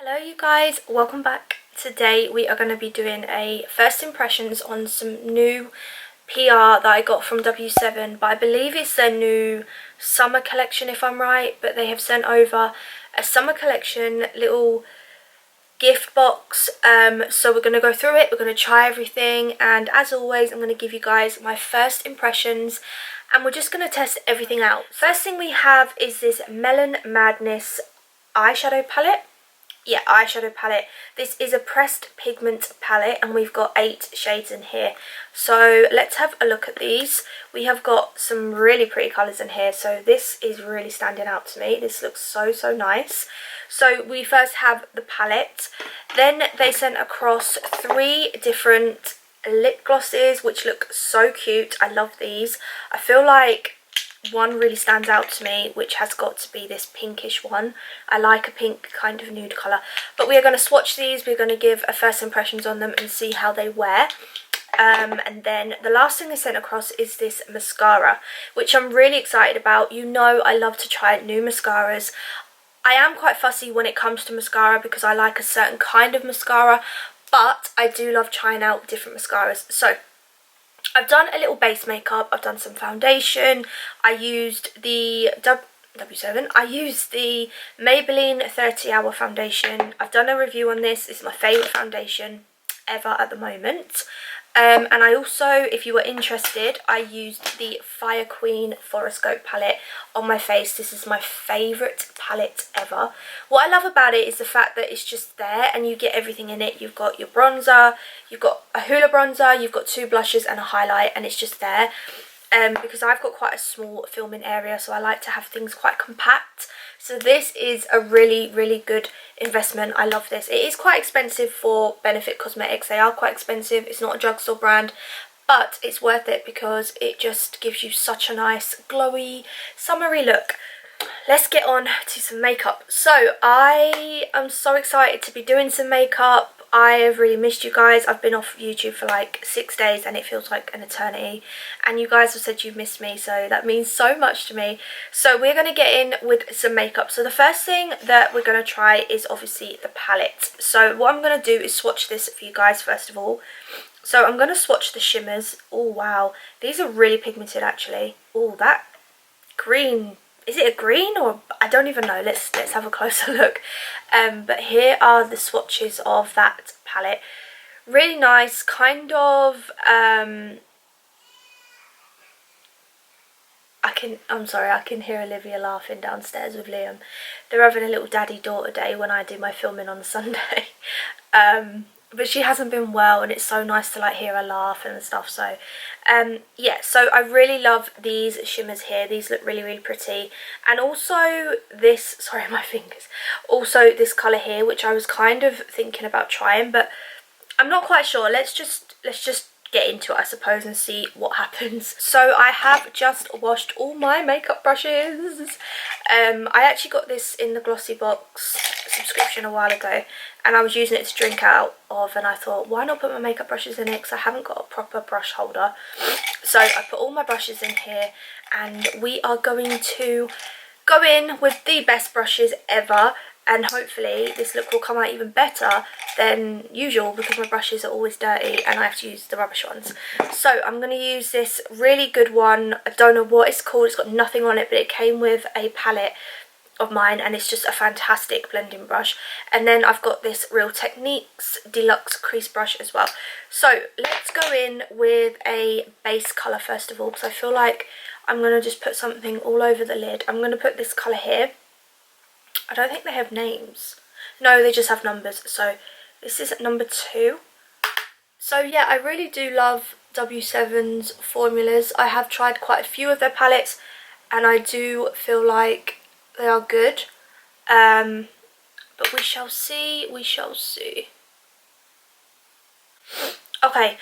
Hello you guys, welcome back. Today we are going to be doing a first impressions on some new PR that I got from W7, but I believe it's their new summer collection if I'm right, but they have sent over a summer collection little gift box, so we're going to go through it, we're going to try everything, and as always I'm going to give you guys my first impressions and we're just going to test everything out. First thing we have is this Melon Madness eyeshadow palette. Yeah, eyeshadow palette. This is a pressed pigment palette and we've got 8 shades in here. So let's have a look at these. We have got some really pretty colours in here, so this is really standing out to me. This looks so nice. So we first have the palette, then they sent across 3 different lip glosses which look so cute. I love these. I feel like one really stands out to me, which has got to be this pinkish one. I like a pink kind of nude colour, but we are going to swatch these. We're going to give a first impressions on them and see how they wear. And then the last thing they sent across is this mascara, which I'm really excited about. You know I love to try new mascaras. I am quite fussy when it comes to mascara because I like a certain kind of mascara, but I do love trying out different mascaras. So I've done a little base makeup, I've done some foundation, I used the W7, I used the Maybelline 30 Hour foundation. I've done a review on this. It's my favourite foundation ever at the moment. And I also, if you were interested, I used the Fire Queen Horoscope palette on my face. This is my favourite palette ever. What I love about it is the fact that it's just there and you get everything in it. You've got your bronzer, you've got a Hoola bronzer, you've got 2 blushes and a highlight, and it's just there. Because I've got quite a small filming area, so I like to have things quite compact. So this is a really good investment. I love this. It is quite expensive for Benefit Cosmetics. They are quite expensive. It's not a drugstore brand, but it's worth it because it just gives you such a nice glowy summery look. Let's get on to some makeup. So I am so excited to be doing some makeup. I have really missed you guys. I've been off YouTube for like 6 days and it feels like an eternity, and you guys have said you've missed me, so that means so much to me. So we're going to get in with some makeup. So the first thing that we're going to try is obviously the palette. So what I'm going to do is swatch this for you guys first of all. So I'm going to swatch the shimmers. Oh wow, these are really pigmented actually. Oh, that green, is it a green or I don't even know. Let's have a closer look. But here are the swatches of that palette. Really nice, kind of I'm sorry, I can hear Olivia laughing downstairs with Liam. They're having a little daddy-daughter day when I do my filming on Sunday. But she hasn't been well and it's so nice to like hear her laugh and stuff. So yeah, so I really love these shimmers here. These look really pretty. And also this, sorry my fingers, also this colour here, which I was kind of thinking about trying, but I'm not quite sure. Let's just get into it, I suppose, and see what happens. So I have just washed all my makeup brushes. I actually got this in the Glossy Box subscription a while ago and I was using it to drink out of, and I thought, why not put my makeup brushes in it, because I haven't got a proper brush holder. So I put all my brushes in here and we are going to go in with the best brushes ever, and hopefully this look will come out even better than usual because my brushes are always dirty and I have to use the rubbish ones. So I'm going to use this really good one. I don't know what it's called, it's got nothing on it, but it came with a palette of mine and it's just a fantastic blending brush. And then I've got this Real Techniques Deluxe crease brush as well. So let's go in with a base colour first of all, because I feel like I'm going to just put something all over the lid. I'm going to put this colour here. I don't think they have names. No, they just have numbers. So this is number 2. So yeah, I really do love W7's formulas. I have tried quite a few of their palettes and I do feel like they are good. But we shall see, Okay,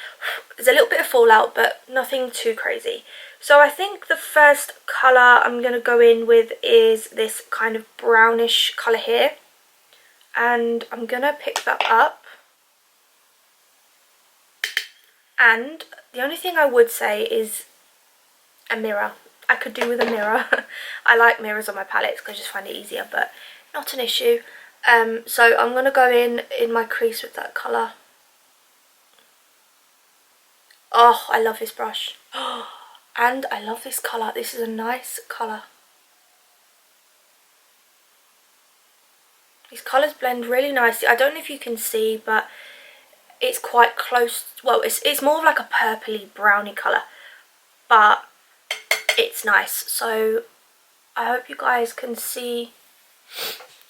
there's a little bit of fallout, but nothing too crazy. So I think the first colour I'm going to go in with is this kind of brownish colour here. And I'm going to pick that up. And the only thing I would say is a mirror. I could do with a mirror. I like mirrors on my palettes because I just find it easier, but not an issue. So I'm going to go in my crease with that colour. Oh, I love this brush. And I love this colour. This is a nice colour. These colours blend really nicely. I don't know if you can see, but it's quite close. Well, it's more of like a purpley browny colour, but it's nice. So I hope you guys can see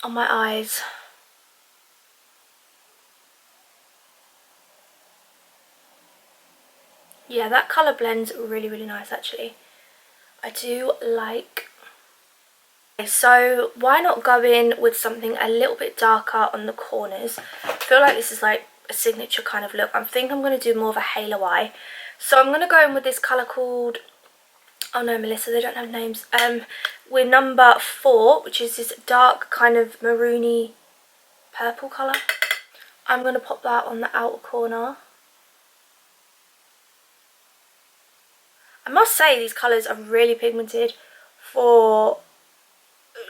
on my eyes. Yeah, that colour blends really, really nice actually. I do like. So why not go in with something a little bit darker on the corners? I feel like this is like a signature kind of look. I think I'm going to do more of a halo eye. So I'm going to go in with this colour called, oh no Melissa, they don't have names. We're number 4, which is this dark kind of maroony purple colour. I'm going to pop that on the outer corner. I must say these colours are really pigmented for,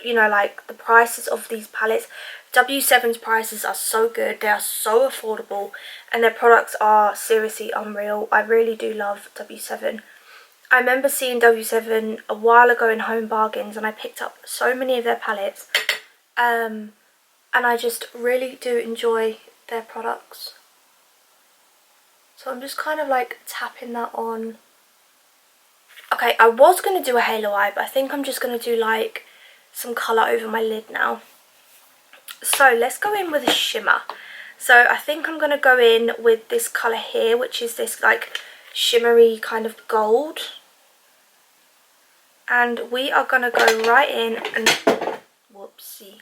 you know, like the prices of these palettes. W7's prices are so good, they are so affordable, and their products are seriously unreal. I really do love W7. I remember seeing W7 a while ago in Home Bargains, and I picked up so many of their palettes, and I just really do enjoy their products. So I'm just kind of like tapping that on. Okay, I was going to do a halo eye, but I think I'm just going to do like some colour over my lid now. So let's go in with a shimmer. So I think I'm going to go in with this colour here, which is this like shimmery kind of gold. And we are going to go right in and, whoopsie.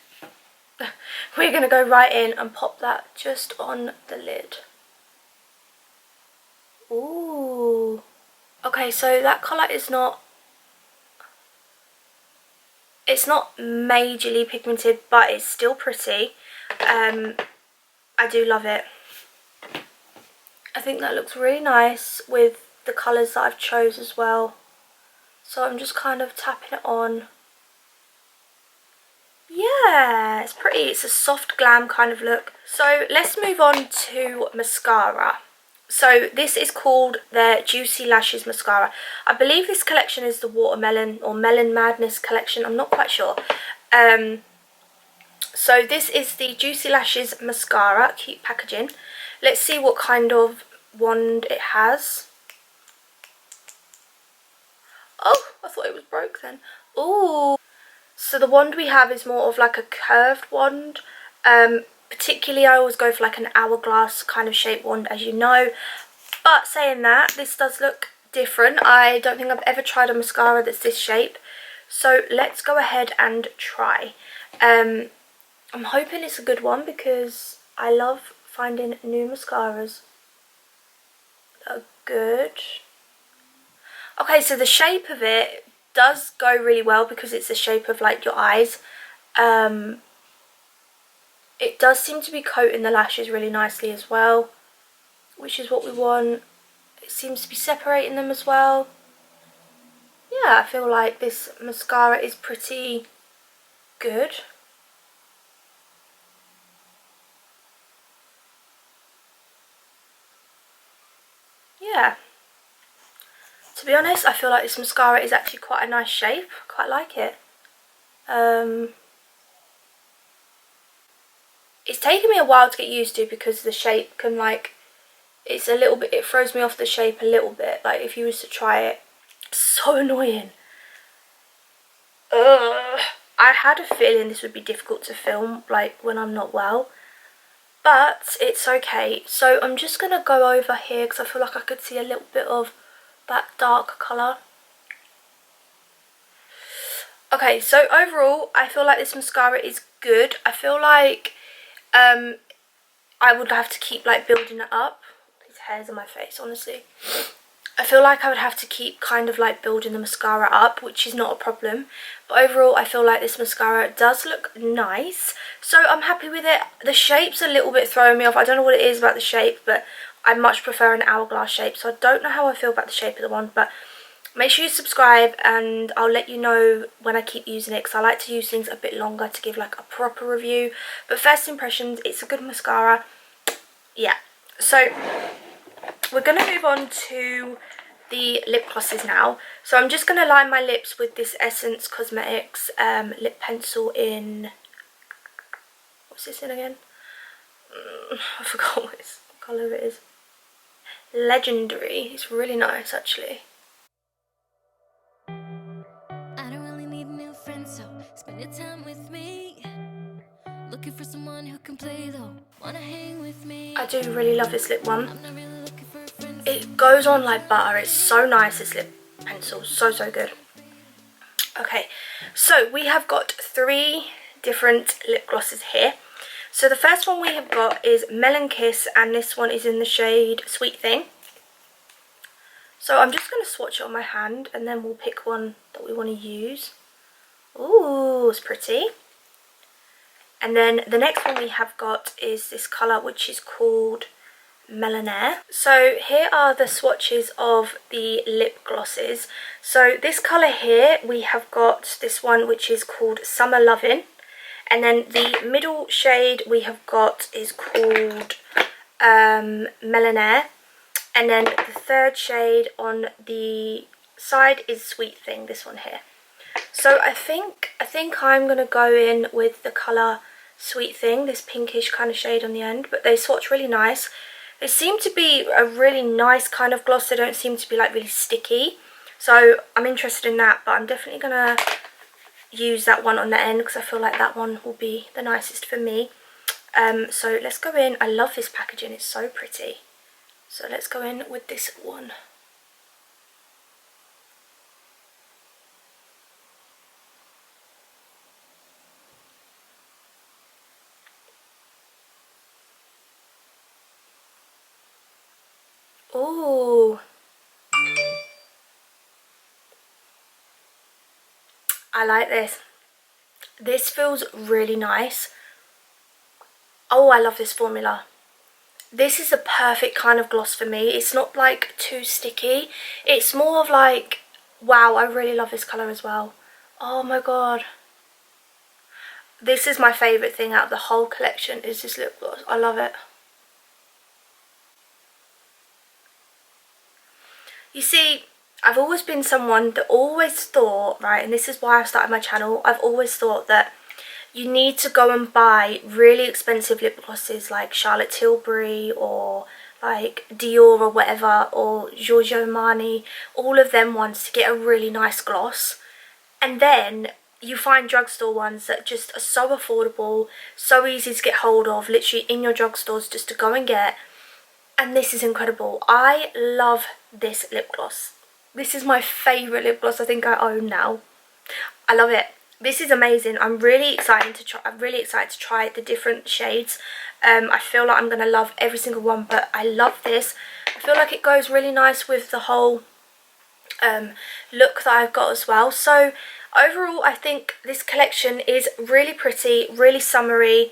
We're going to go right in and pop that just on the lid. Ooh. Okay, so that colour is not, it's not majorly pigmented, but it's still pretty. I do love it. I think that looks really nice with the colours that I've chose as well. So I'm just kind of tapping it on. Yeah, it's pretty. It's a soft glam kind of look. So let's move on to mascara. So this is called their Juicy Lashes mascara. I believe this collection is the Watermelon or Melon Madness collection. I'm not quite sure. So this is the Juicy Lashes mascara. Cute packaging. Let's see what kind of wand it has. Oh, I thought it was broke then. Ooh. So the wand we have is more of like a curved wand. Particularly I always go for like an hourglass kind of shaped wand, as you know. But saying that, this does look different. I don't think I've ever tried a mascara that's this shape. So let's go ahead and try. I'm hoping it's a good one because I love finding new mascaras that are good. Okay, so the shape of it does go really well because it's the shape of like your eyes. It does seem to be coating the lashes really nicely as well, which is what we want. It seems to be separating them as well. Yeah, I feel like this mascara is pretty good. Yeah. To be honest, I feel like this mascara is actually quite a nice shape. I quite like it. It's taken me a while to get used to because the shape can like, it's a little bit, it throws me off the shape a little bit. Like if you was to try it, it's so annoying. Ugh. I had a feeling this would be difficult to film like when I'm not well. But it's okay. So I'm just going to go over here because I feel like I could see a little bit of that dark colour. Okay, so overall, I feel like this mascara is good. I feel like I would have to keep like building it up. These hairs on my face, honestly. I feel like I would have to keep kind of like building the mascara up, which is not a problem. But overall, I feel like this mascara does look nice. So I'm happy with it. The shape's a little bit throwing me off. I don't know what it is about the shape, but I much prefer an hourglass shape. So I don't know how I feel about the shape of the one, but Make sure you subscribe and I'll let you know when I keep using it, because I like to use things a bit longer to give like a proper review. But first impressions, it's a good mascara. Yeah, so we're going to move on to the lip glosses now. So I'm just going to line my lips with this Essence Cosmetics lip pencil in, what's this in again? I forgot what colour it is. Legendary. It's really nice actually. I don't really need new friends, so spend your time with me. Looking for someone who can play though. Wanna hang with me. I do really love this lip one. I'm not really looking for friends. It goes on like butter. It's so nice, this lip pencil. So good. Okay, so we have got 3 different lip glosses here. So the first one we have got is Melon Kiss, and this one is in the shade Sweet Thing. So I'm just going to swatch it on my hand and then we'll pick one that we want to use. Ooh, it's pretty. And then the next one we have got is this colour, which is called Melonaire. So here are the swatches of the lip glosses. So this colour here, we have got this one which is called Summer Lovin'. And then the middle shade we have got is called Melonaire. And then the third shade on the side is Sweet Thing, this one here. So I think I'm going to go in with the colour Sweet Thing, this pinkish kind of shade on the end. But they swatch really nice. They seem to be a really nice kind of gloss. They don't seem to be like really sticky. So I'm interested in that, but I'm definitely going to use that one on the end because I feel like that one will be the nicest for me. So let's go in. I love this packaging. It's so pretty. So let's go in with this one. Ooh. I like this. This feels really nice. Oh, I love this formula. This is the perfect kind of gloss for me. It's not like too sticky. It's more of like, wow, I really love this colour as well. Oh my god. This is my favourite thing out of the whole collection, is this lip gloss. I love it. You see, I've always been someone that always thought, right, and this is why I started my channel, I've always thought that you need to go and buy really expensive lip glosses like Charlotte Tilbury or like Dior or whatever, or Giorgio Armani, all of them ones to get a really nice gloss. And then you find drugstore ones that just are so affordable, so easy to get hold of, literally in your drugstores just to go and get. And this is incredible. I love this lip gloss. This is my favourite lip gloss I think I own now. I love it. This is amazing. I'm really excited to try the different shades. I feel like I'm going to love every single one, but I love this. I feel like it goes really nice with the whole look that I've got as well. So overall, I think this collection is really pretty, really summery.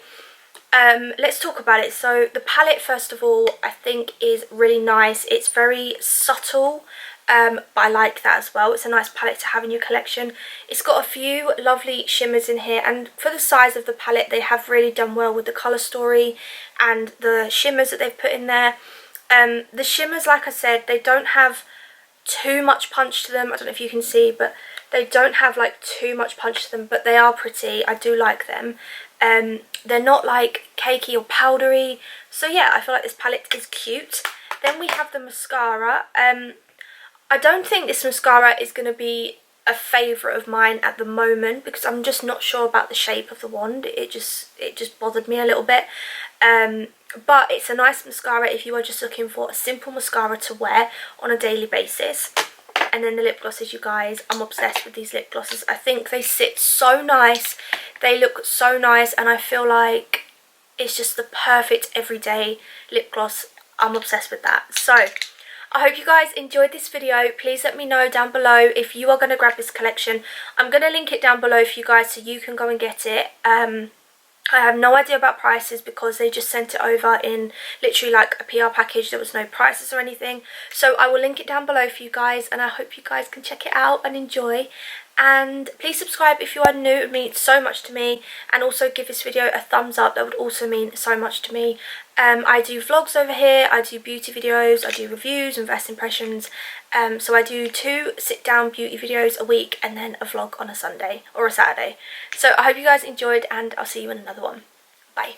Let's talk about it. So the palette, first of all, I think is really nice. It's very subtle. But I like that as well. It's a nice palette to have in your collection. It's got a few lovely shimmers in here, and for the size of the palette they have really done well with the colour story and the shimmers that they've put in there. The shimmers, like I said, they don't have too much punch to them. I don't know if you can see, but they don't have like too much punch to them, but they are pretty. I do like them. They're not like cakey or powdery. So yeah, I feel like this palette is cute. Then we have the mascara. I don't think this mascara is going to be a favourite of mine at the moment because I'm just not sure about the shape of the wand. It just bothered me a little bit. But it's a nice mascara if you are just looking for a simple mascara to wear on a daily basis. And then the lip glosses, you guys, I'm obsessed with these lip glosses. I think they sit so nice. They look so nice, and I feel like it's just the perfect everyday lip gloss. I'm obsessed with that. So I hope you guys enjoyed this video. Please let me know down below if you are going to grab this collection. I'm going to link it down below for you guys so you can go and get it. I have no idea about prices because they just sent it over in literally like a PR package. There was no prices or anything. So I will link it down below for you guys, and I hope you guys can check it out and enjoy. And please subscribe if you are new. It means so much to me. And also give this video a thumbs up. That would also mean so much to me. I do vlogs over here. I do beauty videos. I do reviews and first impressions. So I do 2 sit-down beauty videos a week and then a vlog on a Sunday or a Saturday. So I hope you guys enjoyed, and I'll see you in another one. Bye.